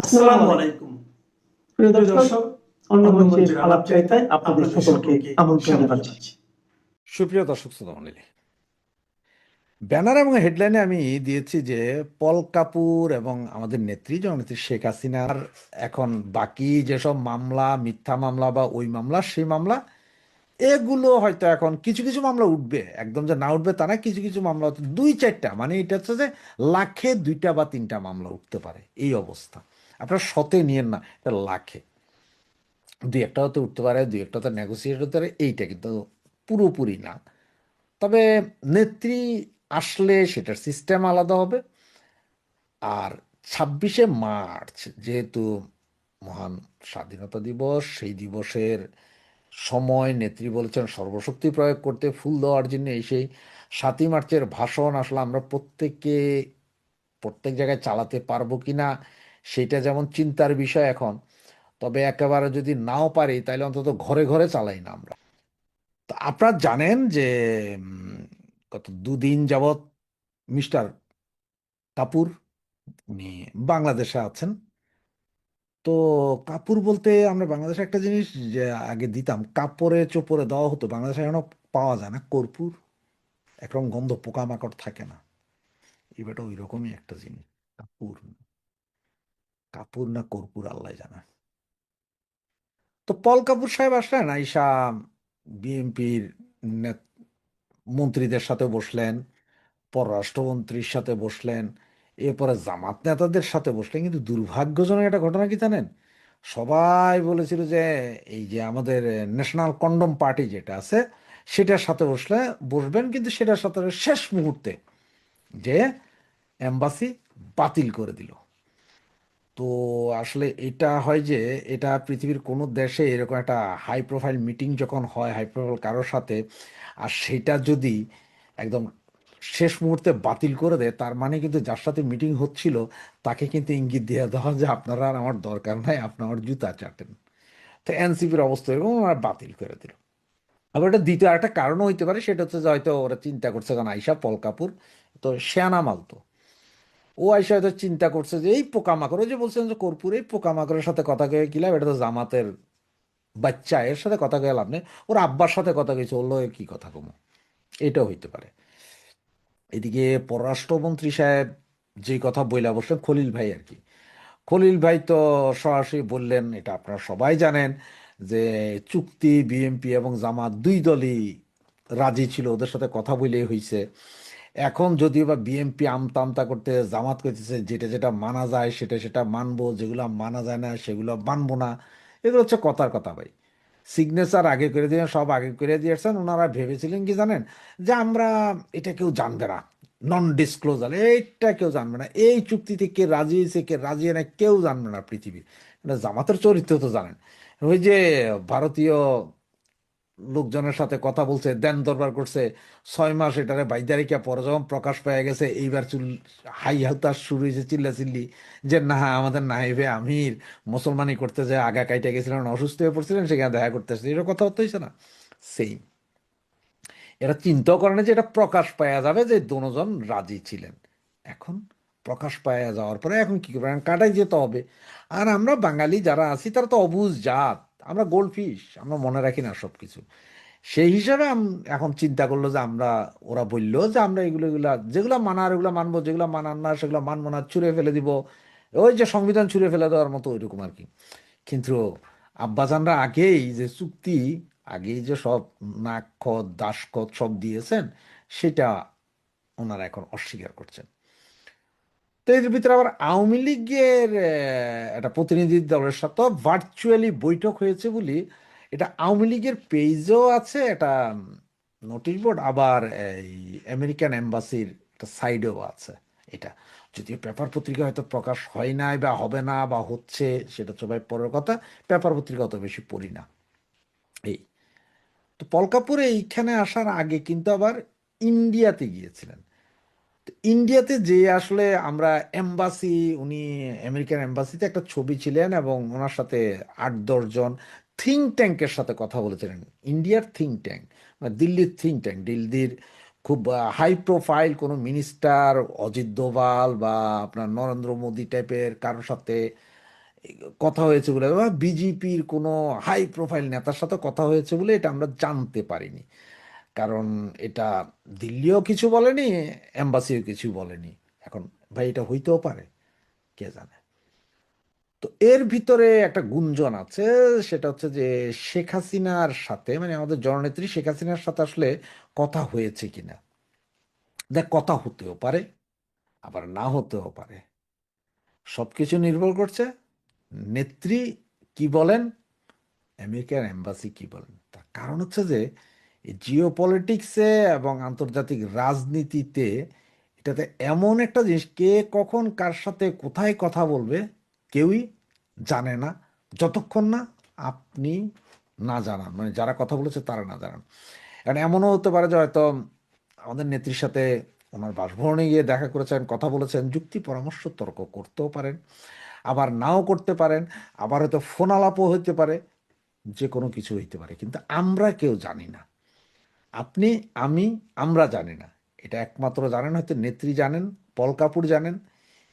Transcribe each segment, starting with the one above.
আসসালামু আলাইকুম প্রিয় দর্শক, অন্য মঞ্চের আলাপ চাইতায় আপনাদের সকলকে আমন্ত্রণ জানাচ্ছি। সুপ্রিয় দর্শক শ্রোতা মণ্ডলী, ব্যানার এবং হেডলাইনে আমি দিয়েছি যে পল কাপুর এবং আমাদের নেত্রী জননেত্রী শেখ হাসিনার এখন বাকি যেসব মামলা, মিথ্যা মামলা বা ওই মামলা সেই মামলা, এগুলো হয়তো এখন কিছু কিছু মামলা উঠবে, একদম যে না উঠবে তা না, কিছু কিছু মামলা হয়তো দুই চারটা, মানে এটা হচ্ছে যে লাখে দুইটা বা তিনটা মামলা উঠতে পারে এই অবস্থা। আপনারা শতে নিয়েন না, এটা লাখে দুই একটা হতে উঠতে পারে, দুই একটা হতে নেগোসিয়েট হতে পারে, এইটা কিন্তু পুরোপুরি না। তবে নেত্রী আসলে সেটার সিস্টেম আলাদা হবে। আর 26শে মার্চ যেহেতু মহান স্বাধীনতা দিবস, সেই দিবসের সময় নেত্রী বলেছেন সর্বশক্তি প্রয়োগ করতে, ফুল দেওয়ার জন্য। সেই 7ই মার্চের ভাষণ আসলে আমরা প্রত্যেকে প্রত্যেক জায়গায় চালাতে পারবো কি না সেটা যেমন চিন্তার বিষয় এখন। তবে একেবারে যদি নাও পারি তাহলে অন্তত ঘরে ঘরে চালাই না আমরা। তো আপনারা জানেন যে উম, গত দুদিন যাবৎ মিস্টার কাপুর উনি বাংলাদেশে আছেন। তো কাপুর বলতে আমরা বাংলাদেশে একটা জিনিস যে আগে দিতাম, কাপড়ে চোপড়ে দেওয়া হতো, বাংলাদেশে এখনো পাওয়া যায় না, কর্পূর। একরকম গন্ধ, পোকামাকড় থাকে না। এবারটা ওই রকমই একটা জিনিস। কাপুর, কাপুর না কর্পূর আল্লাহ জানে। তো পল কাপুর সাহেব আসলেন, আইসা বিএনপির মন্ত্রীদের সাথে বসলেন, পররাষ্ট্রমন্ত্রীর সাথে বসলেন, এরপরে জামাত নেতাদের সাথে বসলেন। কিন্তু দুর্ভাগ্যজনক একটা ঘটনা কি জানেন? সবাই বলেছিল যে এই যে আমাদের ন্যাশনাল কন্ডম পার্টি যেটা আছে সেটার সাথে বসবেন, কিন্তু সেটার সাথে শেষ মুহূর্তে যে এম্বাসি বাতিল করে দিল। তো আসলে এটা হয় যে এটা পৃথিবীর কোনো দেশে এরকম একটা হাই প্রোফাইল মিটিং যখন হয় হাই প্রোফাইল কারোর সাথে, আর সেটা যদি একদম শেষ মুহূর্তে বাতিল করে দেয়, তার মানে কিন্তু যার সাথে মিটিং হচ্ছিল তাকে কিন্তু ইঙ্গিত দিয়ে দেওয়া যে আপনারা আর আমার দরকার নাই, আপনি আমার জুতা চাটেন। তো এনসিপির অবস্থা এরকম, আর বাতিল করে দিল। আবার এটা দ্বিতীয় একটা কারণও হইতে পারে, সেটা হচ্ছে যে হয়তো ওরা চিন্তা করছে, কারণ আইসা পল কাপুর তো শেয়ানা মাল, তো ও আইসা হয়তো চিন্তা করছে যে এই পোকামাকড়, ওই যে বলছেন যে কর্পূর, এই পোকামাকড়ের সাথে কথা কয়ে কি লাভ, এটা তো জামাতের বাচ্চা, এর সাথে কথা কয়ে লাভ নেই, ওর আব্বার সাথে কথা কইছে, ওর লগে কি কথা কমো। এটাও হইতে পারে। এদিকে পররাষ্ট্রমন্ত্রী সাহেব যে কথা বইলা বসলেন, খলিল ভাই আর কি, খলিল ভাই তো সরাসরি বললেন, এটা আপনারা সবাই জানেন যে চুক্তি বিএনপি এবং জামাত দুই দলই রাজি ছিল, ওদের সাথে কথা বলেই হয়েছে। এখন যদিও বা বিএনপি আমতা আমতা করতে, জামাত করতেছে যেটা যেটা মানা যায় সেটা সেটা মানবো, যেগুলো মানা যায় না সেগুলো মানবো না। এগুলো হচ্ছে কথার কথা ভাই। সিগনেচার আগে করে দিয়ে, সব আগে করে দিয়েছেন। ওনারা ভেবেছিলেন কি জানেন, যে আমরা এটা কেউ জানবে না, নন ডিসক্লোজার, এইটা কেউ জানবে না, এই চুক্তিতে কে রাজি হয়েছে কে রাজি হয় না কেউ জানবে না পৃথিবী। এটা জামাতের চরিত্র তো জানেন, ওই যে ভারতীয় লোকজনের সাথে কথা বলছে, দেন দরবার করছে 6 মাস, এটারে বাইদারিকা, পরে যখন প্রকাশ পেয়ে গেছে এইবার হাই হাতাশ শুরু হয়েছে, চিল্লাচিল্লি, যে না আমাদের নাইবে আমির মুসলমানি করতে যায় আগা কাইটা গেছিলেন, অসুস্থ হয়ে পড়ছিলেন, সেখানে দেখা করতে আসছে, এরকম কথা হতে হয়েছে না। সেম, এরা চিন্তাও করে না যে এটা প্রকাশ পাওয়া যাবে যে দুজন রাজি ছিলেন। এখন প্রকাশ পাওয়া যাওয়ার পরে এখন কি করবেন, কাটাই যেতে হবে। আর আমরা বাঙালি যারা আছি তারা তো অবুঝ জাত, আমরা গোল্ড ফিশ, আমরা মনে রাখি না সব কিছু। সেই হিসাবে এখন চিন্তা করলো যে আমরা, ওরা বললো যে আমরা এগুলো এগুলা যেগুলো মানার এগুলো মানবো, যেগুলো মানার না সেগুলো মানবো না, ছুঁড়ে ফেলে দিব। ওই যে সংবিধান ছুঁড়ে ফেলে দেওয়ার মতো ওইরকম আর কি। কিন্তু আব্বাজানরা আগেই যে চুক্তি, আগেই যে সব নাকখত দাসখত সব দিয়েছেন, সেটা ওনারা এখন অস্বীকার করছেন। তো এর ভিতরে আবার আওয়ামী লীগের একটা প্রতিনিধি দলের সাথে ভার্চুয়ালি বৈঠক হয়েছে বলি, এটা আওয়ামী লীগের পেজও আছে একটা নোটিশ বোর্ড, আবার এই আমেরিকান এম্বাসির একটা সাইডেও আছে। এটা যদিও পেপার পত্রিকা হয়তো প্রকাশ হয় নাই বা হবে না বা হচ্ছে, সেটা তো ভাই পরের কথা। পেপার পত্রিকা অত বেশি পড়ি না। এই তো পল কাপুর এইখানে আসার আগে কিন্তু আবার ইন্ডিয়াতে গিয়েছিলেন। তো ইন্ডিয়াতে যে আসলে আমরা এম্বাসি, উনি আমেরিকান এম্বাসিতে একটা ছবি ছিলেন এবং ওনার সাথে 8-10 জন থিঙ্ক ট্যাঙ্কের সাথে কথা বলেছিলেন। ইন্ডিয়ার থিঙ্ক ট্যাঙ্ক, মানে দিল্লির থিঙ্ক ট্যাঙ্ক, দিল্লির খুব হাই প্রোফাইল কোনো মিনিস্টার, অজিত দোভাল বা আপনার নরেন্দ্র মোদি টাইপের কারোর সাথে কথা হয়েছে বলে বা বিজেপির কোনো হাই প্রোফাইল নেতার সাথে কথা হয়েছে বলে এটা আমরা জানতে পারিনি, কারণ এটা দিল্লিও কিছু বলেনি, এম্বাসিও কিছু বলেনি। এখন ভাই এটা হইতেও পারে, কে জানে। তো এর ভিতরে একটা গুঞ্জন আছে, সেটা হচ্ছে যে শেখ হাসিনার সাথে, মানে আমাদের জননেত্রী শেখ হাসিনার সাথে আসলে কথা হয়েছে কিনা। দেখ, কথা হতেও পারে, আবার না হতেও পারে, সবকিছু নির্ভর করছে নেত্রী কি বলেন, আমেরিকার এম্বাসি কি বলেন। তার কারণ হচ্ছে যে জিও পলিটিক্সে এবং আন্তর্জাতিক রাজনীতিতে এটাতে এমন একটা জিনিস, কে কখন কার সাথে কোথায় কথা বলবে কেউই জানে না, যতক্ষণ না আপনি না জানান, মানে যারা কথা বলেছে তারা না জানান। কারণ এমনও হতে পারে যে হয়তো আমাদের নেত্রীর সাথে ওনার বাসভবনে গিয়ে দেখা করেছেন, কথা বলেছেন, যুক্তি পরামর্শ তর্ক করতেও পারেন, আবার নাও করতে পারেন, আবার হয়তো ফোন আলাপও হইতে পারে, যে কোনো কিছু হইতে পারে, কিন্তু আমরা কেউ জানি না। আপনি, আমি, আমরা জানি না। এটা একমাত্র জানেন হয়তো নেত্রী জানেন, পল কাপুর জানেন,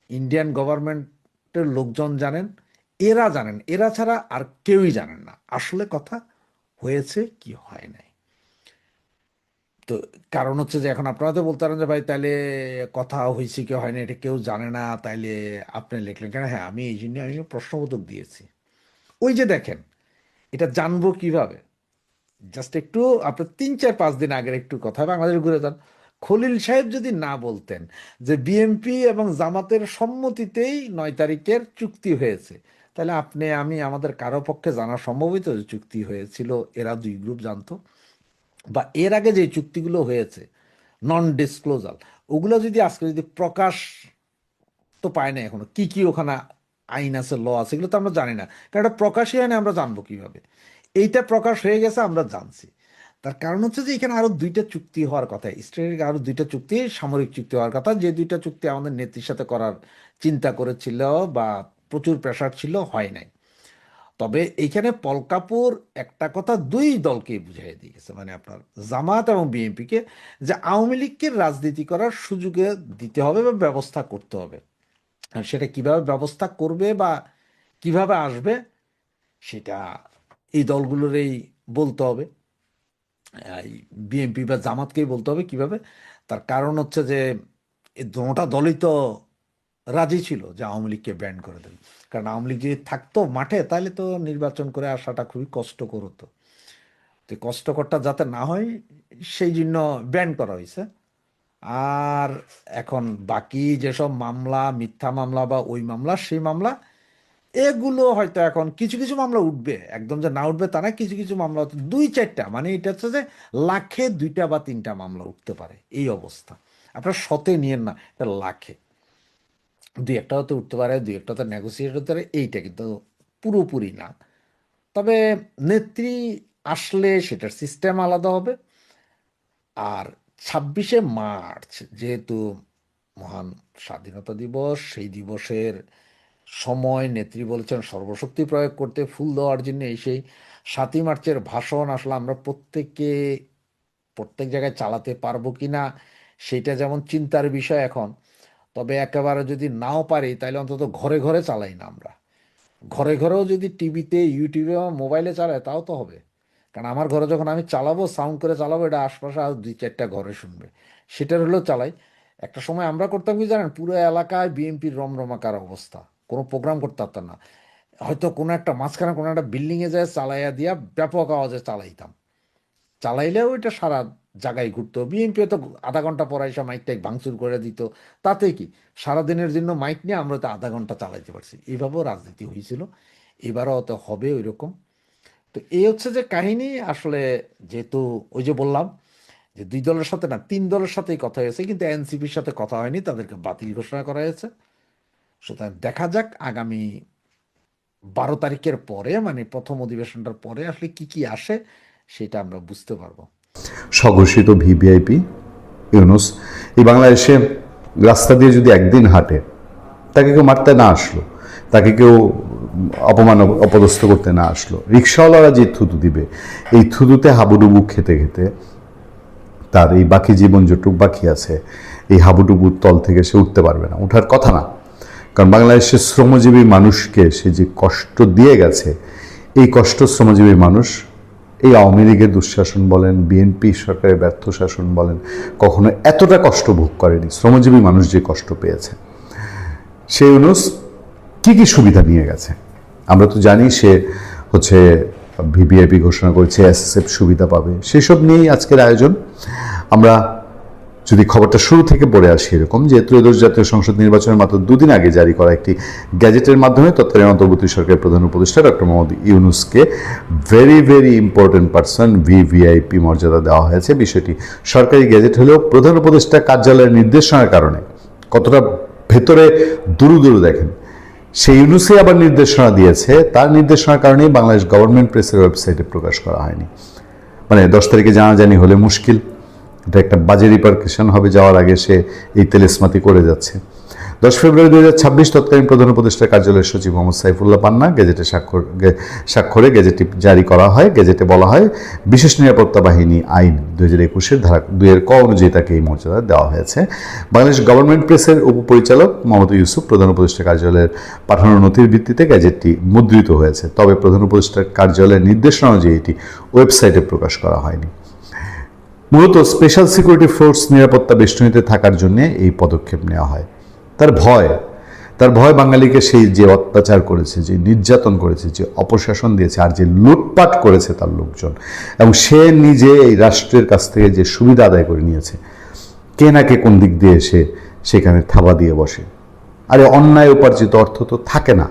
ইন্ডিয়ান গভর্নমেন্টের লোকজন জানেন, এরা জানেন, এরা ছাড়া আর কেউই জানেন না আসলে কথা হয়েছে কি হয় নাই। তো কারণ হচ্ছে যে এখন আপনারা তো বলতে পারেন যে ভাই তাইলে কথা হয়েছে কি হয় না এটা কেউ জানে না, তাইলে আপনি লিখলেন কেন? হ্যাঁ, আমি এই জন্য আমি প্রশ্নবোধক দিয়েছি। ওই যে দেখেন, এটা জানবো কিভাবে? জাস্ট একটু আপনার 3-4-5 দিন আগের একটু কথা, বাংলাদেশ ঘুরে যান। খলিল সাহেব যদি না বলতেন যে বিএনপি এবং জামাতের সম্মতিতেই 9 তারিখের চুক্তি হয়েছে, তাহলে আপনি, আমি, আমাদের কারো পক্ষে জানা সম্ভব হইতো যে চুক্তি হয়েছিল, এরা দুই গ্রুপ জানতো। বা এর আগে যে চুক্তিগুলো হয়েছে নন ডিসক্লোজাল, ওগুলো যদি আজকে যদি প্রকাশ তো পায় না, এখনো কি কি ওখানে আইন আছে, ল আছে, এগুলো তো আমরা জানি না, কারণ এটা প্রকাশই হয় না, আমরা জানবো কিভাবে? এইটা প্রকাশ হয়ে গেছে, আমরা জানছি। তার কারণ হচ্ছে যে এখানে আরো 2টা চুক্তি হওয়ার কথা, স্ট্র্যাটেজিক আরো 2টা চুক্তি, সামরিক চুক্তি হওয়ার কথা, যে 2টা চুক্তি আমাদের নেত্রীর সাথে করার চিন্তা করেছিল বা প্রচুর প্রেশার ছিল, হয় নাই। তবে এইখানে পল কাপুর একটা কথা দুই দলকে বুঝিয়ে দিয়ে গেছে, মানে আপনার জামাত এবং বিএনপিকে, যে আওয়ামী লীগকে রাজনীতি করার সুযোগে দিতে হবে বা ব্যবস্থা করতে হবে। আর সেটা কিভাবে ব্যবস্থা করবে বা কিভাবে আসবে, সেটা এই দলগুলোরই বলতে হবে, বিএনপি বা জামাতকেই বলতে হবে কিভাবে। তার কারণ হচ্ছে যে এই দুটা দলই তো রাজি ছিল যে আওয়ামী লীগকে ব্যান করে দেবে, কারণ আওয়ামী লীগ যদি থাকতো মাঠে তাহলে তো নির্বাচন করে আসাটা খুবই কষ্টকর হতো। তো কষ্টকরটা যাতে না হয় সেই জন্য ব্যান করা হয়েছে। আর এখন বাকি যেসব মামলা, মিথ্যা মামলা বা ওই মামলা সেই মামলা, এগুলো হয়তো এখন কিছু কিছু মামলা উঠবে, একদম যে না উঠবে তা না, কিছু কিছু মামলা হয়তো 2-4টা, মানে এটা হচ্ছে যে লাখে 2টা বা 3টা মামলা উঠতে পারে, এই অবস্থা। আপনার শতে নিয়েন না, এটা লাখে 2-1টা হতে উঠতে পারে, 2-1টা হতে নেগোসিয়েট হতে পারে, এইটা কিন্তু পুরোপুরি না। তবে নেত্রী আসলে সেটার সিস্টেম আলাদা হবে। আর 26শে মার্চ যেহেতু মহান স্বাধীনতা দিবস, সেই দিবসের সময় নেত্রী বলেছেন সর্বশক্তি প্রয়োগ করতে, ফুল দেওয়ার জন্য। এই সেই 7ই মার্চের ভাষণ আসলে আমরা প্রত্যেকে প্রত্যেক জায়গায় চালাতে পারবো কি না সেটা যেমন চিন্তার বিষয় এখন। তবে একেবারে যদি নাও পারি তাহলে অন্তত ঘরে ঘরে চালাই না আমরা, ঘরে ঘরেও যদি টিভিতে, ইউটিউবে বা মোবাইলে চালায় তাও তো হবে। কারণ আমার ঘরে যখন আমি চালাবো, সাউন্ড করে চালাবো, এটা আশপাশে আর 2-4টা ঘরে শুনবে, সেটার হলেও চালাই। একটা সময় আমরা করতাম কি জানেন, পুরো এলাকায় বিএনপির রমরমাকার অবস্থা, কোনো প্রোগ্রাম করতে পারতাম না, হয়তো কোনো একটা মাঝখানে কোনো একটা বিল্ডিংয়ে যায় চালাইয়া দিয়া ব্যাপক আওয়াজে চালাইতাম, চালাইলেও এটা সারা জায়গায় ঘুরতো। বিএনপি তো আধা ঘন্টা পর এসে মাইক টাইক ভাঙচুর করে দিত, তাতে কি সারাদিনের জন্য মাইক নিয়ে আমরা তো আধা ঘন্টা চালাইতে পারছি। এইভাবেও রাজনীতি হয়েছিল, এবারও তো হবে ওই রকম। তো এই হচ্ছে যে কাহিনী আসলে। যেহেতু ওই যে বললাম যে 2 দলের সাথে না, 3 দলের সাথেই কথা হয়েছে, কিন্তু এনসিপির সাথে কথা হয়নি, তাদেরকে বাতিল ঘোষণা করা হয়েছে। সুতরাং দেখা যাক আগামী 12 তারিখের পরে, মানে প্রথম অধিবেশনটার পরে আসলে কি কি আসে, সেটা আমরা বুঝতে পারবো। স্বঘোষিত ভিভিআইপি ইউনুস এই বাংলাদেশে রাস্তা দিয়ে যদি একদিন হাঁটে, তাকে কেউ মারতে না আসলো, তাকে কেউ অপমান অপদস্থ করতে না আসলো, রিক্সাওয়ালারা যে থুতু দিবে, এই থুতুতে হাবুডুবু খেতে খেতে তার এই বাকি জীবন যেটুক বাকি আছে, এই হাবুডুবুর তল থেকে সে উঠতে পারবে না, ওঠার কথা না। কারণ বাংলাদেশের শ্রমজীবী মানুষকে সে যে কষ্ট দিয়ে গেছে, এই কষ্ট শ্রমজীবী মানুষ এই আওয়ামী লীগের দুঃশাসন বলেন, বিএনপি সরকারের ব্যর্থ শাসন বলেন, কখনো এতটা কষ্ট ভোগ করেনি। শ্রমজীবী মানুষ যে কষ্ট পেয়েছে, সেই ইউনূস কি কি সুবিধা নিয়ে গেছে আমরা তো জানি। সে হচ্ছে ভিভিআইপি ঘোষণা করেছে, এসএসএফ সুবিধা পাবে, সেসব নিয়েই আজকের আয়োজন। আমরা যদি খবরটা শুরু থেকে পড়ে আসি এরকম যে ত্রয়োদশ জাতীয় সংসদ নির্বাচনের মাত্র দুদিন আগে জারি করা একটি গ্যাজেটের মাধ্যমে তৎকালীন অন্তর্বর্তী সরকারের প্রধান উপদেষ্টা ডক্টর মোহাম্মদ ইউনূসকে ভেরি ইম্পর্টেন্ট পার্সন ভিভিআইপি মর্যাদা দেওয়া হয়েছে। বিষয়টি সরকারি গ্যাজেট হলেও প্রধান উপদেষ্টা কার্যালয়ের নির্দেশনার কারণে কতটা ভেতরে দুরু দেখেন, সেই ইউনূসে আবার নির্দেশনা দিয়েছে, তার নির্দেশনার কারণেই বাংলাদেশ গভর্নমেন্ট প্রেসের ওয়েবসাইটে প্রকাশ করা হয়নি। মানে 10 তারিখে জানাজানি হলে মুশকিল, এটা একটা বাজে রিপারকেশন হবে, যাওয়ার আগে সে এই তেলেসমাতি করে যাচ্ছে। 10 ফেব্রুয়ারি 2026 তৎকালীন প্রধান উপদেষ্টা কার্যালয়ের সচিব মোহাম্মদ সাইফুল্লাহ পান্না গেজেটে স্বাক্ষরে গেজেটটি জারি করা হয়। গেজেটে বলা হয়, বিশেষ নিরাপত্তা বাহিনী আইন 2021 ধারা 2 ক অনুযায়ী তাকে এই মর্যাদা দেওয়া হয়েছে। বাংলাদেশ গভর্নমেন্ট প্রেসের উপপরিচালক মোহাম্মদ ইউসুফ প্রধান উপদেষ্টা কার্যালয়ের পাঠানো নথির ভিত্তিতে গেজেটটি মুদ্রিত হয়েছে, তবে প্রধান উপদেষ্টার কার্যালয়ের নির্দেশনা অনুযায়ী এটি ওয়েবসাইটে প্রকাশ করা হয়নি। মূলত স্পেশাল সিকিউরিটি ফোর্স নিরাপত্তা বেষ্টনীতে থাকার জন্য এই পদক্ষেপ নেওয়া হয়। তার ভয় বাঙালিকে সেই যে অত্যাচার করেছে, যে নির্যাতন করেছে, যে অপশাসন দিয়েছে, আর যে লুটপাট করেছে তার লোকজন, এবং সে নিজে এই রাষ্ট্রের কাছ থেকে যে সুবিধা আদায় করে নিয়েছে, কে না কে কোন দিক দিয়ে এসে সেখানে থাবা দিয়ে বসে। আরে অন্যায় উপার্জিত অর্থ তো থাকে না।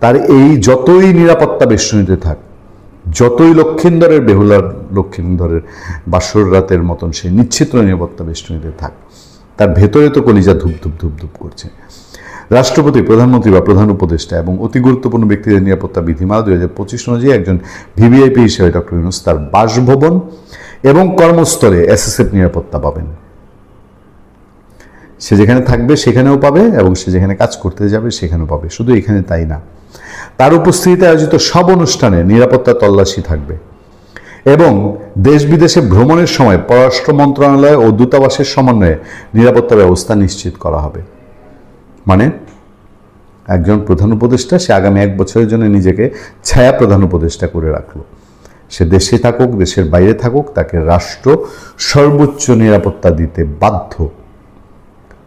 তার এই যতই নিরাপত্তা বেষ্টনীতে থাক, যতই লক্ষিন্দরের বেহুলার লক্ষিন্দরের বাসর রাতের মতন সে নিশ্চিত নিরাপত্তা বেষ্টনীতে থাক, তার ভেতরে তো কলিজা ধুপ করছে। রাষ্ট্রপতি, প্রধানমন্ত্রী বা প্রধান উপদেষ্টা এবং অতি গুরুত্বপূর্ণ ব্যক্তিদের নিরাপত্তা বিধিমালা 2025 অনুযায়ী একজন ভিভিআইপি হিসেবে ডক্টর ইউনূস তার বাসভবন এবং কর্মস্থলে এসএসএফ নিরাপত্তা পাবেন। সে যেখানে থাকবে সেখানেও পাবে, এবং সে যেখানে কাজ করতে যাবে সেখানেও পাবে। শুধু এখানে তাই না, তার উপস্থিতিতে আয়োজিত সব অনুষ্ঠানে নিরাপত্তা তল্লাশি থাকবে, এবং দেশ বিদেশে ভ্রমণের সময় পররাষ্ট্র মন্ত্রণালয় ও দূতাবাসের সমন্বয়ে নিরাপত্তা ব্যবস্থা নিশ্চিত করা হবে। মানে একজন প্রধান উপদেষ্টা সে আগামী 1 বছরের জন্য নিজেকে ছায়া প্রধান উপদেষ্টা করে রাখলো। সে দেশে থাকুক, দেশের বাইরে থাকুক, তাকে রাষ্ট্র সর্বোচ্চ নিরাপত্তা দিতে বাধ্য।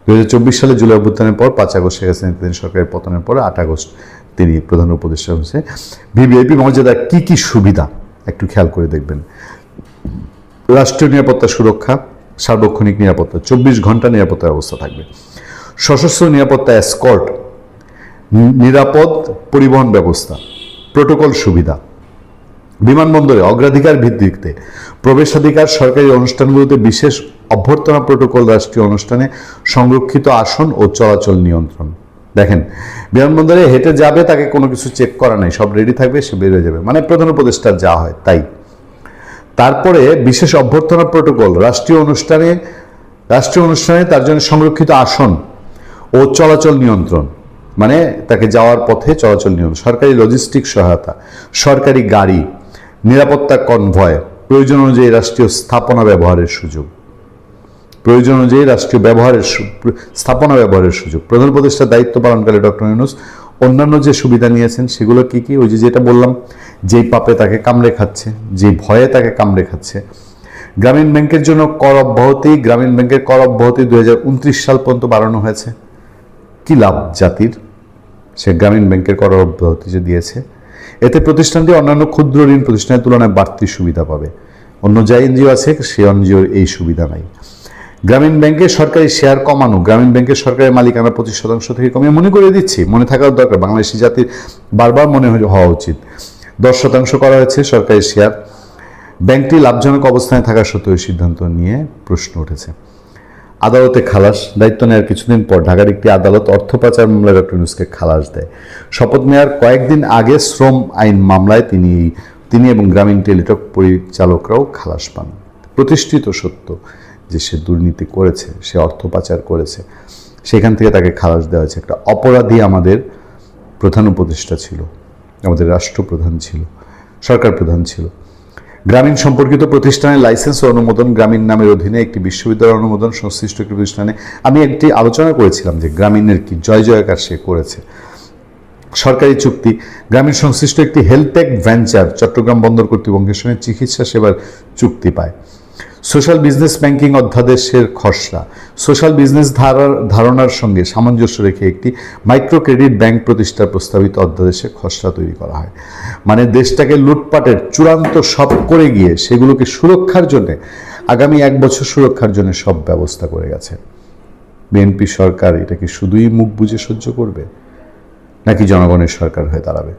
2024 সালে জুলাই অভ্যুত্থানের পর 5 আগস্ট শেখ হাসিনা সরকারের পতনের পরে 8 আগস্ট তিনি প্রধান উপদেষ্টা হয়েছে। ভিভিআইপি মর্যাদার কি কি সুবিধা একটু খেয়াল করে দেখবেন। রাষ্ট্রীয় নিরাপত্তা সুরক্ষা, সার্বক্ষণিক নিরাপত্তা, 24 ঘন্টা নিরাপত্তা ব্যবস্থা থাকবে। সশস্ত্র নিরাপত্তা এসকর্ট, নিরাপদ পরিবহন ব্যবস্থা, প্রোটোকল সুবিধা, বিমানবন্দরে অগ্রাধিকার ভিত্তিতে প্রবেশাধিকার, সরকারি অনুষ্ঠানগুলোতে বিশেষ অভ্যর্থনা প্রোটোকল, রাষ্ট্রীয় অনুষ্ঠানে সংরক্ষিত আসন ও চলাচল নিয়ন্ত্রণ। দেখেন, বিমানবন্দরে হেঁটে যাবে, তাকে কোনো কিছু চেক করা নাই, সব রেডি থাকবে, সে বেরিয়ে যাবে, মানে প্রধান উপদেষ্টার যা হয় তাই। তারপরে বিশেষ অভ্যর্থনা প্রোটোকল, রাষ্ট্রীয় অনুষ্ঠানে তার জন্য সংরক্ষিত আসন ও চলাচল নিয়ন্ত্রণ, মানে তাকে যাওয়ার পথে চলাচল নিয়ন্ত্রণ, সরকারি লজিস্টিক সহায়তা, সরকারি গাড়ি, নিরাপত্তা কনভয়, প্রয়োজন অনুযায়ী রাষ্ট্রীয় স্থাপনা ব্যবহারের সুযোগ, স্থাপনা ব্যবহারের সুযোগ। প্রধান উপদেষ্টার দায়িত্ব পালনকালে ডক্টর ইউনূস অন্যান্য যে সুবিধা নিয়েছেন সেগুলো কি কি? ওই যেটা বললাম, যেই পাপে তাকে কামড়ে খাচ্ছে, যে ভয়ে তাকে কামড়ে খাচ্ছে। গ্রামীণ ব্যাংকের জন্য কর অব্যাহতি, গ্রামীণ ব্যাংকের কর অব্যাহতি 2029 সাল পর্যন্ত বাড়ানো হয়েছে। কি লাভ জাতির? সে গ্রামীণ ব্যাংকের কর অব্যাহতি যে দিয়েছে, এতে প্রতিষ্ঠানটি অন্যান্য ক্ষুদ্র ঋণ প্রতিষ্ঠানের তুলনায় বাড়তি সুবিধা পাবে। অন্য যা এনজিও আছে সে এনজিওর এই সুবিধা নাই। গ্রামীণ ব্যাংকের সরকারি শেয়ার কমানো, গ্রামীণ ব্যাংকের সরকারি মালিকানা 25% থেকে কমিয়ে, মনে করে দিচ্ছি, মনে থাকার দরকার, বাংলাদেশি জাতির বারবার মনে হওয়া উচিত, 10% করা হয়েছে সরকারি শেয়ার। ব্যাংকটি লাভজনক অবস্থানে থাকা সত্ত্বেও সিদ্ধান্ত নিয়ে প্রশ্ন উঠেছে। আদালতে খালাস, দায়িত্ব নেওয়ার কিছুদিন পর ঢাকার একটি আদালত অর্থ পাচার মামলায় ডক্টর ইউনূসকে খালাস দেয়। শপথ নেওয়ার কয়েকদিন আগে শ্রম আইন মামলায় তিনি এবং গ্রামীণ টেলিটক পরিচালকরাও খালাস পান। প্রতিষ্ঠিত সত্য যে সে দুর্নীতি করেছে, সে অর্থ পাচার করেছে, সেখান থেকে তাকে খালাস দেওয়া হয়েছে। একটা অপরাধী আমাদের প্রধান উপদেষ্টা ছিল, আমাদের রাষ্ট্রপ্রধান ছিল, সরকার প্রধান ছিল। গ্রামীণ সম্পর্কিত প্রতিষ্ঠানের লাইসেন্স ও অনুমোদন, গ্রামীণ নামের অধীনে একটি বিশ্ববিদ্যালয় অনুমোদন সংশ্লিষ্ট একটি প্রতিষ্ঠানে। আমি একটি আলোচনা করেছিলাম যে গ্রামীণের কি জয় জয়কার সে করেছে। সরকারি চুক্তি, গ্রামীণ সংশ্লিষ্ট একটি হেলথটেক ভেঞ্চার চট্টগ্রাম বন্দর কর্তৃপক্ষের সঙ্গে চিকিৎসা সেবার চুক্তি পায়। সোশ্যাল বিজনেস ব্যাংকিং অধ্যাদেশের খসড়া, সোশ্যাল বিজনেস ধারণার সঙ্গে সামঞ্জস্য রেখে একটি মাইক্রো ক্রেডিট ব্যাংক প্রতিষ্ঠার প্রস্তাবিত অধ্যাদেশে খসড়া তৈরি করা হয়। মানে দেশটাকে লুটপাটের চূড়ান্ত সব করে গিয়ে সেগুলোকে সুরক্ষার জন্য, আগামী 1 বছর সুরক্ষার জন্য সব ব্যবস্থা করে গেছে। বিএনপি সরকার এটা কি শুধুই মুখ বুজে সহ্য করবে, নাকি জনগণের সরকার হয়ে দাঁড়াবে?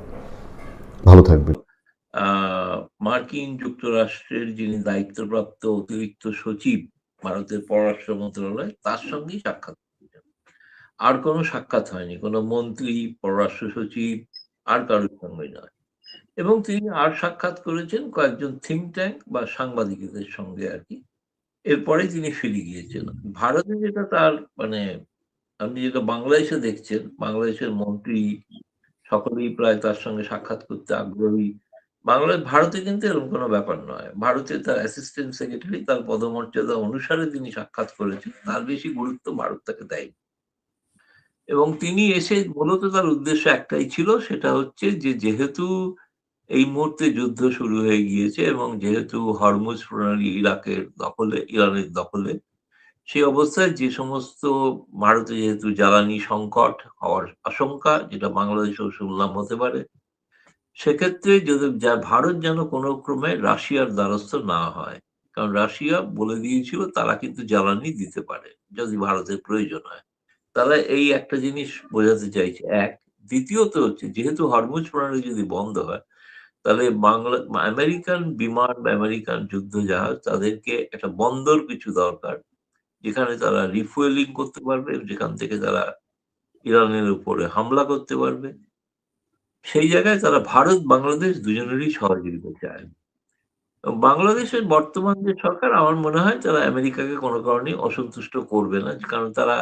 ভালো থাকবেন। মার্কিন যুক্তরাষ্ট্রের যিনি দায়িত্বপ্রাপ্ত অতিরিক্ত সচিব ভারতের পররাষ্ট্র মন্ত্রণালয়, তার সঙ্গেই সাক্ষাৎ করেছেন। আর কোনো সাক্ষাৎ হয়নি, কোনো মন্ত্রী, পররাষ্ট্র সচিব আর কারোর সঙ্গে নয়। এবং তিনি আর সাক্ষাৎ করেছেন কয়েকজন থিঙ্ক ট্যাঙ্ক বা সাংবাদিকদের সঙ্গে আর কি। এরপরে তিনি ফিরে গিয়েছেন। ভারতে যেটা তার মানে, আপনি যেটা বাংলাদেশে দেখছেন, বাংলাদেশের মন্ত্রী সকলেই প্রায় তার সঙ্গে সাক্ষাৎ করতে আগ্রহী। ভারতে কিন্তু এরকম কোনো ব্যাপার নয়। ভারতে তার অ্যাসিস্ট্যান্ট সেক্রেটারি তার পদমর্যাদা অনুসারে তিনি সাক্ষাৎ করেছেন, তার বেশি গুরুত্ব ভারত তাকে দেয়। এবং তিনি এসে মূলত তার উদ্দেশ্য একটাই ছিল, সেটা হচ্ছে যে যেহেতু এই মুহূর্তে যুদ্ধ শুরু হয়ে গিয়েছে এবং যেহেতু হরমুজ প্রণালী ইরানের দখলে, সেই অবস্থায় যে সমস্ত ভারতে যেহেতু জ্বালানি সংকট হওয়ার আশঙ্কা, যেটা বাংলাদেশেও শুনলাম হতে পারে, সেক্ষেত্রে যদি ভারত যেন কোনো ক্রমে রাশিয়ার দ্বারস্থ না হয়। কারণ রাশিয়া বলে দিয়েছিল তারা কিন্তু জ্বালানি দিতে পারে যদি ভারতের প্রয়োজন হয়। তারা এই একটা জিনিস বোঝাতে চাইছে, এক। দ্বিতীয়ত হচ্ছে, যেহেতু হরমুজ প্রণালী যদি বন্ধ হয়, তাহলে আমেরিকান বিমান বা আমেরিকান যুদ্ধ জাহাজ, তাদেরকে একটা বন্দর কিছু দরকার, যেখানে তারা রিফুয়েলিং করতে পারবে, যেখান থেকে তারা ইরানের উপরে হামলা করতে পারবে। সেই জায়গায় তারা ভারত বাংলাদেশ দুজনেরই সহযোগিতা চায়। বাংলাদেশের বর্তমান যে সরকার, আমার মনে হয় তারা আমেরিকাকে কোনো কারণেই অসন্তুষ্ট করবে না। কারণ তারা,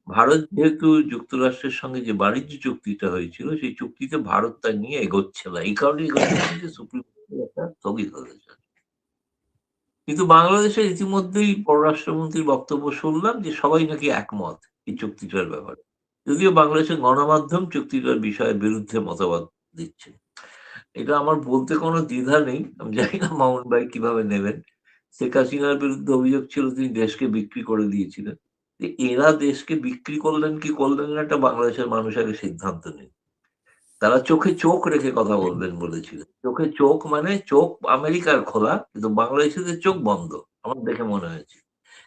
ভারত যেহেতু যুক্তরাষ্ট্রের সঙ্গে যে বাণিজ্য চুক্তিটা হয়েছিল, সেই চুক্তিতে ভারত তা নিয়ে এগোচ্ছে না। এই কারণে এগোচ্ছে না যে সুপ্রিম কোর্টে একটা স্থগিত হতে চায়। কিন্তু বাংলাদেশের ইতিমধ্যেই পররাষ্ট্রমন্ত্রীর বক্তব্য শুনলাম যে সবাই নাকি একমত এই চুক্তিটার ব্যাপারে। যদিও বাংলাদেশের গণমাধ্যম চুক্তিটার বিষয়ে বিরুদ্ধে মতবাদ দিচ্ছে। এটা আমার বলতে কোনো দ্বিধা নেই। আমি জানি না মামুন ভাই কিভাবে নেবেন। শেখ হাসিনার বিরুদ্ধে অভিযোগ ছিল তিনি দেশকে বিক্রি করে দিয়েছিলেন। এরা দেশকে বিক্রি করলেন কি করলেন না, এটা বাংলাদেশের মানুষ আগে সিদ্ধান্ত নেই। তারা চোখে চোখ রেখে কথা বলবেন বলেছিলেন। চোখে চোখ মানে চোখ আমেরিকার খোলা, কিন্তু বাংলাদেশিদের চোখ বন্ধ, আমার দেখে মনে হয়েছে।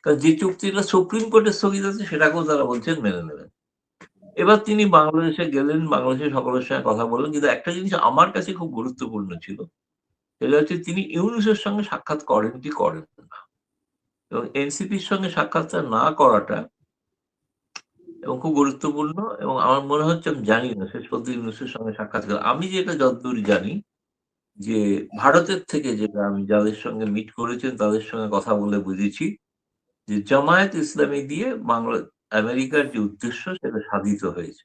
কারণ যে চুক্তিটা সুপ্রিম কোর্টে স্থগিত আছে, সেটাকেও তারা বলছেন মেনে নেবেন। এবার তিনি বাংলাদেশে গেলেন, বাংলাদেশের সকলের সঙ্গে কথা বললেন, কিন্তু একটা জিনিস আমার কাছে খুব গুরুত্বপূর্ণ ছিল, সেটা হচ্ছে তিনি ইউনূসের সঙ্গে সাক্ষাৎ করেন কি করেন না। এবং এনসিপির সঙ্গে সাক্ষাৎটা না করাটা এবং খুব গুরুত্বপূর্ণ। এবং আমার মনে হচ্ছে, আমি জানি না শেষ পর্যন্ত ইউনূসের সঙ্গে সাক্ষাৎ করে, আমি যেটা যতদূর জানি যে ভারতের থেকে, যেটা আমি যাদের সঙ্গে মিট করেছেন তাদের সঙ্গে কথা বলে বুঝেছি, যে জামায়াত ইসলামী দিয়ে আমেরিকার যে উদ্দেশ্য সেটা সাধিত হয়েছে।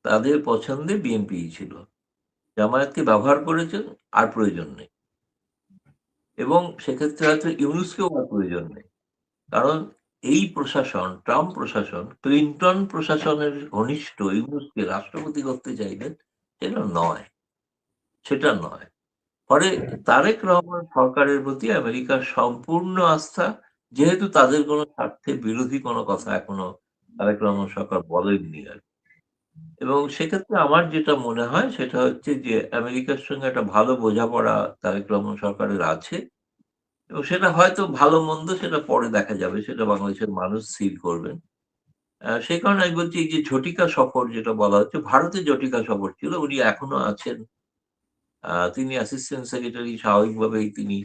তাদের পছন্দে বিএনপি ছিল, জামায়াতকে ব্যবহার করেছেন, আর প্রয়োজন নেই। এবং সেক্ষেত্রে হয়তো ইউনূসকেও আর প্রয়োজন নেই। কারণ এই প্রশাসন, ট্রাম্প প্রশাসন, ক্লিন্টন প্রশাসনের ঘনিষ্ঠ ইউনূসকে রাষ্ট্রপতি করতে চাইলেন, সেটা নয়। ফলে তারেক রহমান সরকারের প্রতি আমেরিকার সম্পূর্ণ আস্থা, যেহেতু তাদের কোনো স্বার্থে বিরোধী কোনো কথা এখনো তারেক রহমান সরকার বলেননি আর। এবং সেক্ষেত্রে আমার যেটা মনে হয় সেটা হচ্ছে যে আমেরিকার সঙ্গে একটা ভালো বোঝাপড়া তারেক রহমান সরকারের আছে। এবং সেটা হয়তো ভালো মন্দ সেটা পরে দেখা যাবে, সেটা বাংলাদেশের মানুষ স্থির করবেন। সেই কারণে আমি বলছি, এই যে ঝটিকা সফর যেটা বলা হচ্ছে, ভারতের ঝটিকা সফর ছিল, উনি এখনো আছেন। তিনি অ্যাসিস্ট্যান্ট সেক্রেটারি, স্বাভাবিকভাবেই তিনি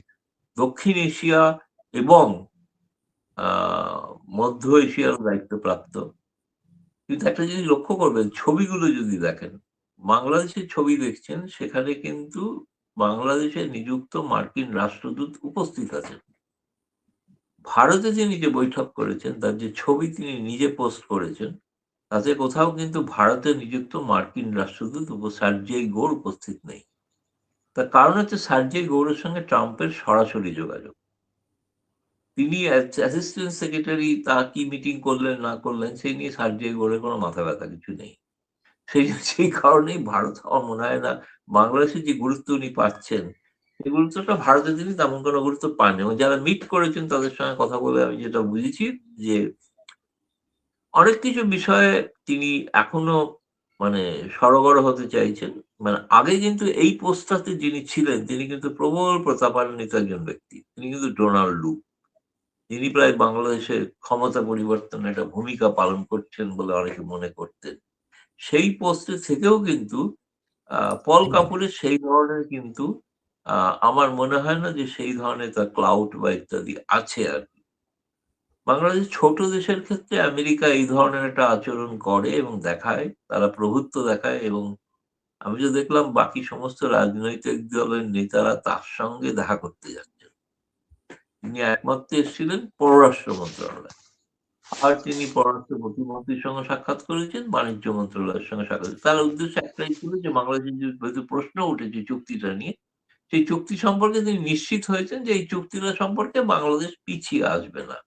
দক্ষিণ এশিয়া এবং মধ্য এশিয়ার দায়িত্বপ্রাপ্ত। কিন্তু একটা জিনিস লক্ষ্য করবেন, ছবিগুলো যদি দেখেন, বাংলাদেশের ছবি দেখছেন, সেখানে কিন্তু বাংলাদেশে নিযুক্ত মার্কিন রাষ্ট্রদূত উপস্থিত আছেন। ভারতে যিনি যে বৈঠক করেছেন, তার যে ছবি তিনি নিজে পোস্ট করেছেন, তাতে কোথাও কিন্তু ভারতে নিযুক্ত মার্কিন রাষ্ট্রদূত সার্জেই গোর উপস্থিত নেই। তার কারণ হচ্ছে সার্জেই গৌড়ের সঙ্গে ট্রাম্পের সরাসরি যোগাযোগ। তিনি অ্যাসিস্ট্যান্ট সেক্রেটারি তা কি মিটিং করলেন না করলেন সেই নিয়ে সার্জেই গৌড়ের কোনো মাথা ব্যথা কিছু নেই। সেই কারণেই ভারত আমার মনে হয় না বাংলাদেশের যে গুরুত্ব উনি পাচ্ছেন, সেই গুরুত্বটা ভারতে তিনি তেমন কোনো গুরুত্ব পাননি। এবং যারা মিট করেছেন তাদের সঙ্গে কথা বলে আমি যেটা বুঝেছি যে অনেক কিছু বিষয়ে তিনি এখনো মানে সড়গড় হতে চাইছেন। মানে আগে কিন্তু এই পোস্টটাতে যিনি ছিলেন তিনি কিন্তু প্রবল প্রতাপান্বিত একজন ব্যক্তি। তিনি কিন্তু ডোনাল্ড লু। তিনি প্রায় বাংলাদেশের ক্ষমতা পরিবর্তনে একটা ভূমিকা পালন করছেন বলে অনেকে মনে করতেন। সেই পোস্টে থেকেও কিন্তু পল কাপুরের সেই ধরনের কিন্তু আমার মনে হয় না যে সেই ধরনের তার ক্লাউড বা ইত্যাদি আছে আর কি। বাংলাদেশ ছোট দেশের ক্ষেত্রে আমেরিকা এই ধরনের একটা আচরণ করে এবং দেখায়, তারা প্রভুত্ব দেখায়। এবং আমি যে দেখলাম বাকি সমস্ত রাজনৈতিক দলের নেতারা তার সঙ্গে দেখা করতে যাচ্ছেন। তিনি একমাত্র এসেছিলেন পররাষ্ট্র মন্ত্রণালয়, আর তিনি পররাষ্ট্র প্রতিমন্ত্রীর সঙ্গে সাক্ষাৎ করেছেন, বাণিজ্য মন্ত্রণালয়ের সঙ্গে সাক্ষাৎ করেছেন। তার উদ্দেশ্য একটাই ছিল যে বাংলাদেশের যে প্রশ্ন উঠেছে চুক্তিটা নিয়ে, সেই চুক্তি সম্পর্কে তিনি নিশ্চিত হয়েছেন যে এই চুক্তিটা সম্পর্কে বাংলাদেশ পিছিয়ে আসবে না।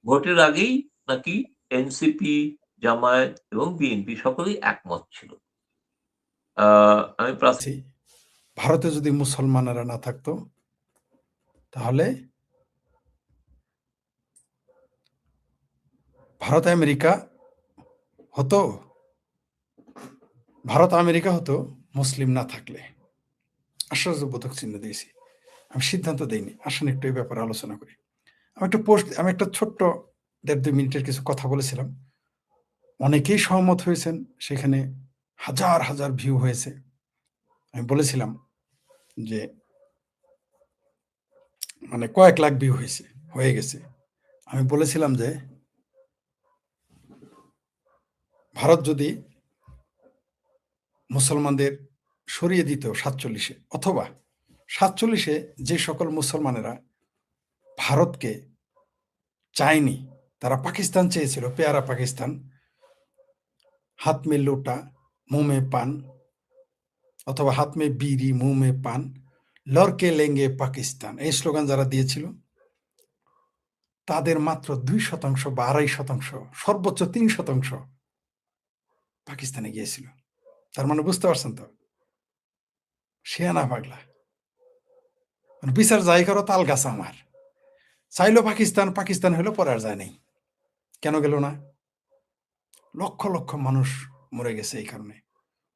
ভোটের আগেই নাকি এনসিপি, জামায়াত এবং বিএনপি সকলেই একমত ছিল। আমি ভারতে যদি মুসলমানেরা না থাকতো তাহলে ভারত আমেরিকা হতো, মুসলিম না থাকলে। আশ্চর্যবোধক চিহ্ন দিয়েছি, আমি সিদ্ধান্ত দেইনি। আসেন একটু এই ব্যাপারে আলোচনা করি। আমি একটা ছোট্ট 1.5-2 মিনিটের কিছু কথা বলেছিলাম, অনেকেই সহমত হয়েছেন, সেখানে হাজার হাজার ভিউ হয়েছে। আমি বলেছিলাম যে মানে কয়েক লাখ ভিউ হয়ে গেছে। আমি বলেছিলাম যে ভারত যদি মুসলমানদের সরিয়ে দিত 47-এ, অথবা 47-এ যে সকল মুসলমানেরা ভারতকে চায়নি, তারা পাকিস্তান চেয়েছিল, পেয়ারা পাকিস্তান, হাত মে লোটা মুঁহ মে পান, অথবা হাত মে বিড়ি মুঁহ মে পান, লড়কে লেঙ্গে পাকিস্তান, এই স্লোগান যারা দিয়েছিল তাদের মাত্র 2% বা 2.5%, সর্বোচ্চ 3% পাকিস্তানে গিয়েছিল। তার মানে বুঝতে পারছেন তো, শেয়ানা পাগলা, মানে বিচার যাই করো তাল গাছ আমার। চাইলো পাকিস্তান হলো, পরে আর যায় নাই। কেন গেল না? লক্ষ লক্ষ মানুষ মরে গেছে এই কারণে।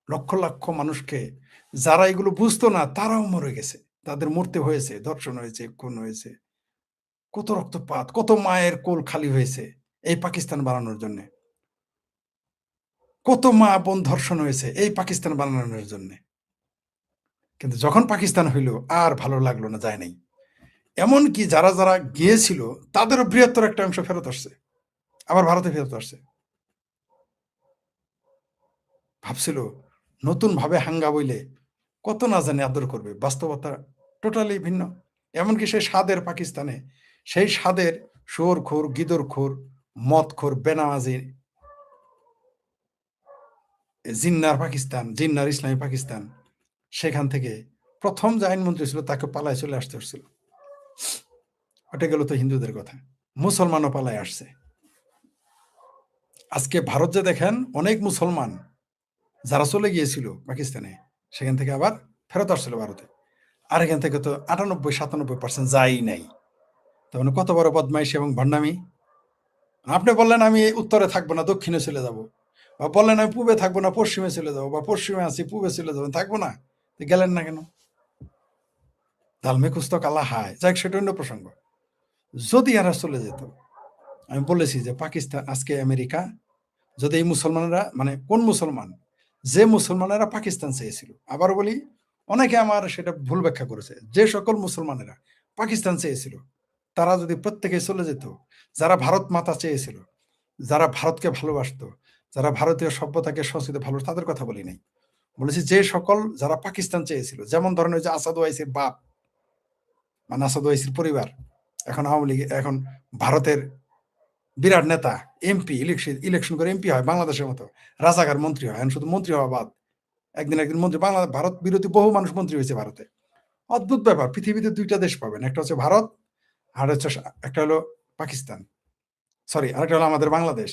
লক্ষ লক্ষ মানুষকে যারা এগুলো বুঝতো না তারাও মরে গেছে, তাদের মরতে হয়েছে, ধর্ষণ হয়েছে, খুন হয়েছে, কত রক্তপাত, কত মায়ের কোল খালি হয়েছে এই পাকিস্তান বানানোর জন্য, কত মা বোন ধর্ষণ হয়েছে এই পাকিস্তান বানানোর জন্য। কিন্তু যখন পাকিস্তান হইল আর ভালো লাগলো না, যায় নাই। এমনকি যারা যারা গিয়েছিল তাদেরও বৃহত্তর একটা অংশ ফেরত আসছে, আবার ভারতে ফেরত আসছে। ভাবছিল নতুন ভাবে হাঙ্গা বইলে কত না জানি আদর করবে, বাস্তবতা টোটালি ভিন্ন। এমনকি সেই স্বাদের পাকিস্তানে, সেই স্বাদের শুয়োরখোর, গিদরখোর, মদখোর, বেনামাজি, জিন্নার পাকিস্তান, জিন্নার ইসলামী পাকিস্তান, সেখান থেকে প্রথম যে আইনমন্ত্রী ছিল তাকে পালায় চলে আসতে হচ্ছিল। ওটা গেল তো হিন্দুদের কথা, মুসলমানও পালায় আসছে। আজকে ভারত যে দেখেন, অনেক মুসলমান যারা চলে গিয়েছিল পাকিস্তানে, সেখান থেকে আবার ফেরত আসছিল ভারতে। আর এখান থেকে তো 98-97% যাই নাই। তার মানে কত বড় বদমাইশি এবং ভণ্ডামি। আপনি বললেন আমি উত্তরে থাকবো না, দক্ষিণে চলে যাব, বা বললেন আমি পূবে থাকবো না, পশ্চিমে চলে যাবো, বা পশ্চিমে আছি পূবে চলে যাবো, থাকবো না, গেলেন না কেন? ধালমে কুস্ত কালা হায়, যাক সেটা অন্য প্রসঙ্গ। যদি এরা চলে যেত, আমি বলেছি যে পাকিস্তান, আজকে আমেরিকা যদি এই মুসলমানেরা, মানে কোন মুসলমান, যে মুসলমানেরা পাকিস্তান চেয়েছিল, আবার বলি অনেকে আমার সেটা ভুল ব্যাখ্যা করেছে, যে সকল মুসলমানেরা পাকিস্তান চেয়েছিল তারা যদি প্রত্যেকে চলে যেত, যারা ভারত মাতা চেয়েছিল, যারা ভারতকে ভালোবাসতো, যারা ভারতীয় সভ্যতাকে সংস্কৃতি ভালোবাসত, তাদের কথা বলি নাই। বলেছি যে সকল যারা পাকিস্তান চেয়েছিল, যেমন ধরেন ওই যে আসাদ ওয়াইসির বাপ, মানে আসাদ ওয়াইসির পরিবার, এখন আওয়ামী লীগ, এখন ভারতের বিরাট নেতা, এমপি, ইলেকশন করে এমপি হয়, বাংলাদেশের মতো রাজাকার মন্ত্রী হয়। এখন শুধু মন্ত্রী হওয়া বাদ, একদিন মন্ত্রী, ভারত বিরোধী বহু মানুষ মন্ত্রী হয়েছে ভারতে। অদ্ভুত ব্যাপার, পৃথিবীতে দুইটা দেশ পাবেন, একটা হচ্ছে ভারত আর হচ্ছে একটা হলো পাকিস্তান, সরি আরেকটা হলো আমাদের বাংলাদেশ।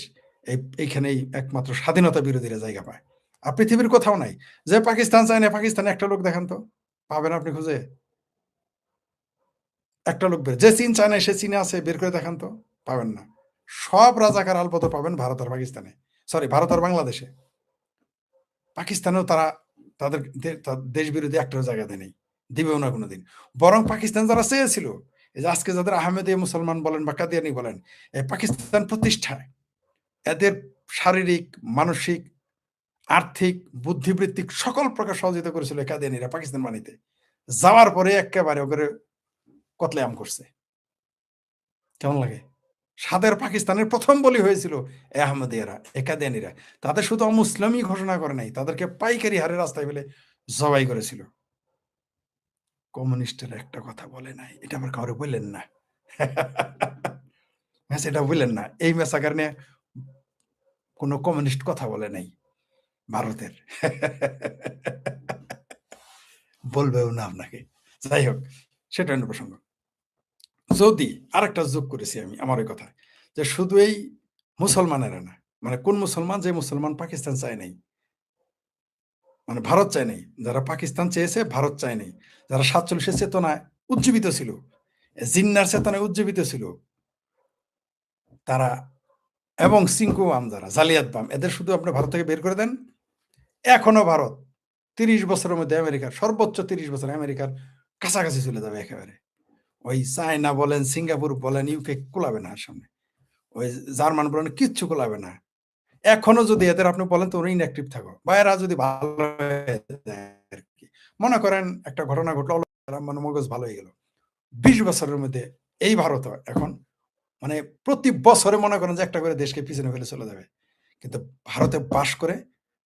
এইখানেই একমাত্র স্বাধীনতা বিরোধীরা জায়গা পায়, আর পৃথিবীর কোথাও নাই। যে পাকিস্তান চায় না, পাকিস্তানে একটা লোক দেখান তো, পাবেন আপনি খুঁজে? একটা লোক বের, যে চীন চায় না সে চীনে আছে, বের করে দেখান তো, পাবেন না। সব রাজাকার আলপত পাবেন ভারত আর পাকিস্তানে, সরি ভারত আর বাংলাদেশে। পাকিস্তানেও তারা তাদের দেশ বিরোধী একটাও জায়গা দেয় নেই, দিবেও না কোনোদিন। বরং পাকিস্তান যারা চেয়েছিল, এই যে আজকে যাদের আহমেদিয়া মুসলমান বলেন বা কাদিয়ানি বলেন, এই পাকিস্তান প্রতিষ্ঠায় এদের শারীরিক, মানসিক, আর্থিক, বুদ্ধিবৃত্তিক সকল প্রকার সহযোগিতা করেছিল কাদিয়ানিরা পাকিস্তান বাণীতে। যাওয়ার পরে একেবারে ওকে কতলেআম করছে। কেমন লাগে? সাদের পাকিস্তানের প্রথম বলি হয়েছিল আহমদিয়ারা, কাদিয়ানিরা। তাদের শুধু অমুসলিমই ঘোষণা করে নাই, তাদেরকে পাইকারি হারে রাস্তায় ফেলে জবাই করেছিল। কমিউনিস্টের একটা কথা বলে নাই, এটা আমার কাউরে বললেন না। এটা বললেন না, এই মেসাকার নিয়ে কোনো কমিউনিস্ট কথা বলে নাই ভারতের। বলবেও না আপনাকে। যাই হোক, সেটা অন্য প্রসঙ্গ। যদি আরেকটা যোগ করেছি আমি আমার ওই কথা, যে শুধু এই মুসলমানেরা না, মানে কোন মুসলমান, যে মুসলমান পাকিস্তান চায় নাই, মানে ভারত চায় নাই, যারা পাকিস্তান চেয়েছে ভারত চায় নাই, যারা 47 চেতনায় উজ্জীবিত ছিল, জিন্নার চেতনায় উজ্জীবিত ছিল, তারা এবং সিংকু বাম যারা জালিয়াত বাম, এদের শুধু আপনি ভারত থেকে বের করে দেন, এখনো ভারত 30 বছরের মধ্যে আমেরিকার, সর্বোচ্চ 30 বছর আমেরিকার কাছাকাছি চলে যাবে একেবারে। ওই চায়না বলেন, সিঙ্গাপুর বলেন, ইউকে কোলাবে না, সামনে ওই জার্মান বলেন, কিচ্ছু কোলাবে না। এখনো যদি এদের আপনি বলেন তো ওরা ইনঅ্যাক্টিভ থাকো, বা এরা যদি ভালো আর কি, মনে করেন একটা ঘটনা ঘটলো, মানে মগজ ভালো হয়ে গেল, 20 বছরের মধ্যে এই ভারত এখন মানে প্রতি বছরে মনে করেন যে একটা করে দেশকে পিছনে ফেলে চলে যাবে। কিন্তু ভারতে বাস করে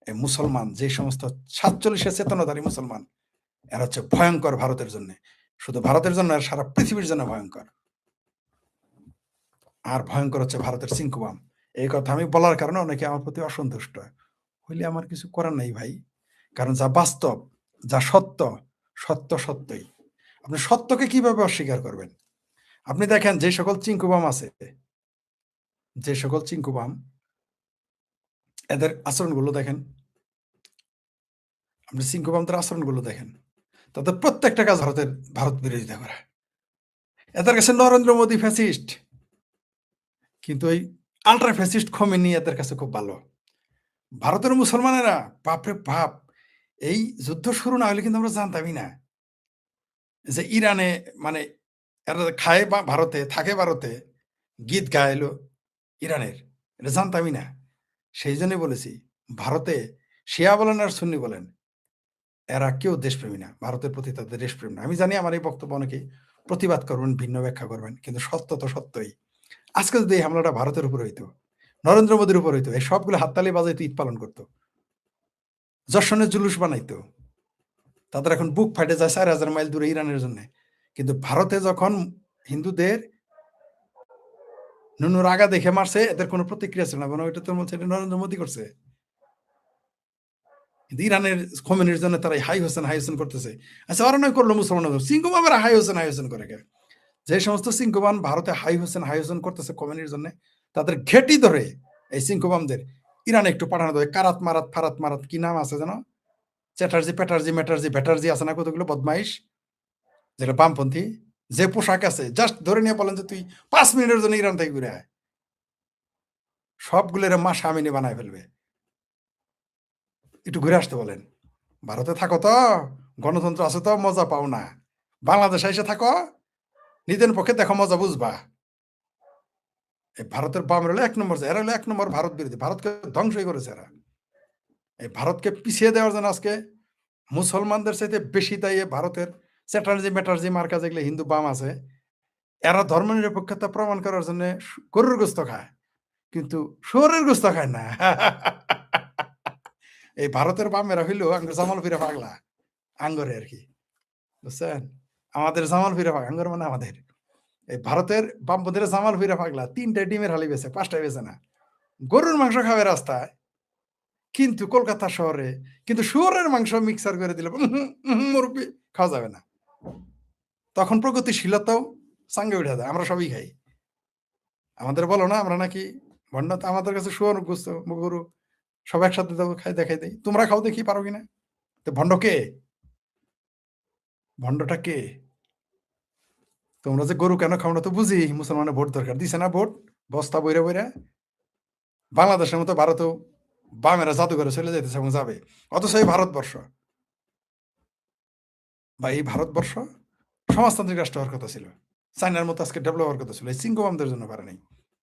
এই মুসলমান, যে সমস্ত 47 চেতনাধারী মুসলমান, এরা হচ্ছে ভয়ঙ্কর ভারতের জন্য, শুধু ভারতের জন্য, আর সারা পৃথিবীর জন্য ভয়ঙ্কর। আর ভয়ঙ্কর হচ্ছে ভারতের সিংকুবাম। এই কথা আমি বলার কারণে অনেকে আমার প্রতি অসন্তুষ্ট হইলে আমার কিছু করার নাই ভাই, কারণ যা বাস্তব, যা সত্য, সত্য সত্যই। আপনি সত্যকে কিভাবে অস্বীকার করবেন? আপনি দেখেন যে সকল চিঙ্কুবাম আছে, যে সকল চিঙ্কুবাম, এদের আচরণগুলো দেখেন, আপনি চিঙ্কুবামদের আচরণগুলো দেখেন, তাদের প্রত্যেকটা কাজ ভারত বিরোধিতা করা। এদের কাছে নরেন্দ্র মোদী ফ্যাসিস্ট, কিন্তু এই আল্ট্রা ফ্যাসিস্ট খোমেনি এদের কাছে খুব ভালো। ভারতের মুসলমানেরা বাপরে বাপ, এই যুদ্ধ শুরু না হলে কিন্তু আমরা জানতামই না যে ইরানে, মানে এরা খায় বা ভারতে থাকে, ভারতে গীত গাইলো ইরানের, এটা জানতামই না। সেই জন্যই বলেছি, ভারতে শিয়া বলেন আর সুন্নি বলেন, এরা কেউ দেশপ্রেমী না, ভারতের প্রতি তাদের দেশপ্রেম না। আমি জানি আমার এই বক্তব্য অনেকে প্রতিবাদ করবেন, ভিন্ন ব্যাখ্যা করবেন, কিন্তু সত্য তো সত্যই। আজকে যদি এই হামলাটা ভারতের উপর হইতো, নরেন্দ্র মোদীর উপর হইতো, এই সবগুলো হাততালি বাজাইতো, ঈদ পালন করতো, যশনের জুলুস বানাইতো, তাদের এখন বুক ফাটে যায় 4000 মাইল দূরে ইরানের জন্য। কিন্তু ভারতে যখন হিন্দুদের নুনুর আগা দেখে মারছে, এদের কোনো প্রতিক্রিয়া ছিল না, বরং এটা তো নরেন্দ্র মোদী করছে। কিন্তু ইরানের খোমেনির জন্য তারা হাই হোসেন করতেছে। আচ্ছা, ওরা নয় করলো মুসলমান, সিংকুমামের হাই হোসেন করে কে? যে সমস্ত সিংকুমান ভারতে হাই হোসেন করতেছে খোমেনির জন্য, তাদের ঘেটি ধরে এই সিংকুমামদের ইরানে একটু পাঠানো দেয়। কারাত মারাত, ফারাত মারাত, কি নাম আছে যেন, চ্যাটার্জি, ব্যাটার্জি আছে না কতগুলো বদমাইশ, যেটা বামপন্থী, যে পোশাক আছে, জাস্ট ধরে নিয়ে বলেন যে তুই 5 মিনিটের জন্য ইরান থেকে ঘুরে আয়, সবগুলো মা স্বামিনী বানায় ফেলবে। একটু ঘুরে আসতে বলেন, ভারতে থাকো তো, গণতন্ত্র আছে তো, মজা পাও না। বাংলাদেশে এসে থাকো, নিজের পক্ষে দেখো, মজা বুঝবা। এই ভারতের বাম হলো 1 নম্বর, এরা হলো 1 নম্বর ভারত বিরোধী, ভারতকে ধ্বংসই করেছে এরা। এই ভারতকে পিছিয়ে দেওয়ার জন্য আজকে মুসলমানদের চাইতে বেশি দায়ী ভারতের চ্যাটার্জি মার্কা যেগুলো হিন্দু বাম আছে, এরা ধর্মনিরপেক্ষতা প্রমাণ করার জন্য গরুর গোস্ত খায়, কিন্তু শুয়োরের গোস্ত খায় না। এই ভারতের বামেরা হইলো আঙ্গুর জামাল ফিরে পাগলা, আঙ্গরে আর কি, বুঝছেন? আমাদের জামাল ফিরে পাগলা, আঙ্গর মানে আমাদের। এই ভারতের বামপন্থীরা জামাল ফিরে পাগলা, 3টা ডিমের হালি বেছে, 5টাই বেছে না। গরুর মাংস খাবে রাস্তায়, কিন্তু কলকাতা শহরে কিন্তু শুয়োরের মাংস মিক্সার করে দিলে মুরব্বী খাওয়া যাবে না। তখন প্রগতিশীলতাও সাঙ্গে উঠে যায়, আমরা সবই খাই। আমাদের বলো না আমরা নাকি ভণ্ড, তো আমাদের কাছে শুয়ার গুস্ত গরু সব একসাথে দেবো, খাই দেখাই দেয়, তোমরা খাও দেখি পারো কিনা। তো ভণ্ড কে? ভণ্ডটা কে? তোমরা যে গরু কেন খাও না তো বুঝি, মুসলমানের ভোট দরকার, দিছে না ভোট বস্তা বইরা বইরা। বাংলাদেশের মতো ভারতও বামেরা জাদুঘরে চলে যেতেছে এবং যাবে, অথচ এই ভারতবর্ষ বা এই ভারতবর্ষ সমাজতান্ত্রিক রাষ্ট্র হওয়ার কথা ছিল, চাইনার মতো আজকে ডেভেলপ হওয়ার কথা ছিল, এই সিঙ্গবামদের জন্য পারে নাই,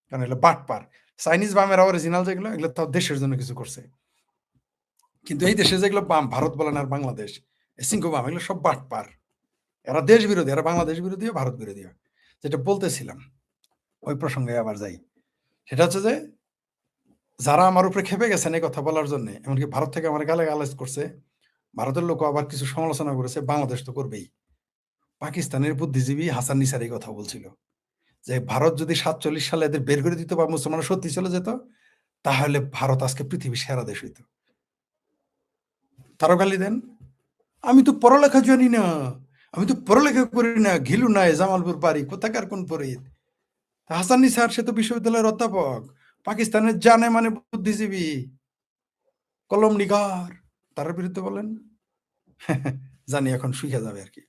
কারণ এগুলো বাটপার। চাইনিজ বামেরা অরিজিনাল যেগুলো, এগুলো তাও দেশের জন্য কিছু করছে, কিন্তু এই দেশে যেগুলো বাম, ভারত বলেন আর বাংলাদেশ, এই সিঙ্গবাম এগুলো সব বাটপার। এরা দেশ বিরোধী, এরা বাংলাদেশ বিরোধীও ভারত বিরোধীও। যেটা বলতেছিলাম ওই প্রসঙ্গে আবার যাই, সেটা হচ্ছে যে যারা আমার উপরে খেপে গেছেন এই কথা বলার জন্য, এমনকি ভারত থেকে আমার গালে গালাজ করছে, ভারতের লোক আবার কিছু সমালোচনা করেছে, বাংলাদেশ তো করবেই। পাকিস্তানের বুদ্ধিজীবী হাসান নিসার এই কথা বলছিল যে ভারত যদি 47 সালে এদের বের করে দিত বা মুসলমান সত্যি চলে যেত, তাহলে ভারত আজকে পৃথিবীর সেরা দেশ হইতো। তারও গালি দেন, আমি তো পড়ালেখা জানি না, আমি তো পড়ালেখা করি না, ঘিলু নাই, জামালপুর বাড়ি, কোথাকার কোন পরিত। হাসান নিসার সে তো বিশ্ববিদ্যালয়ের অধ্যাপক, পাকিস্তানের জানে মানে বুদ্ধিজীবী, কলম নিগার, তার বিরুদ্ধে বলেন জানি এখন শুইয়া যাবে আর কি।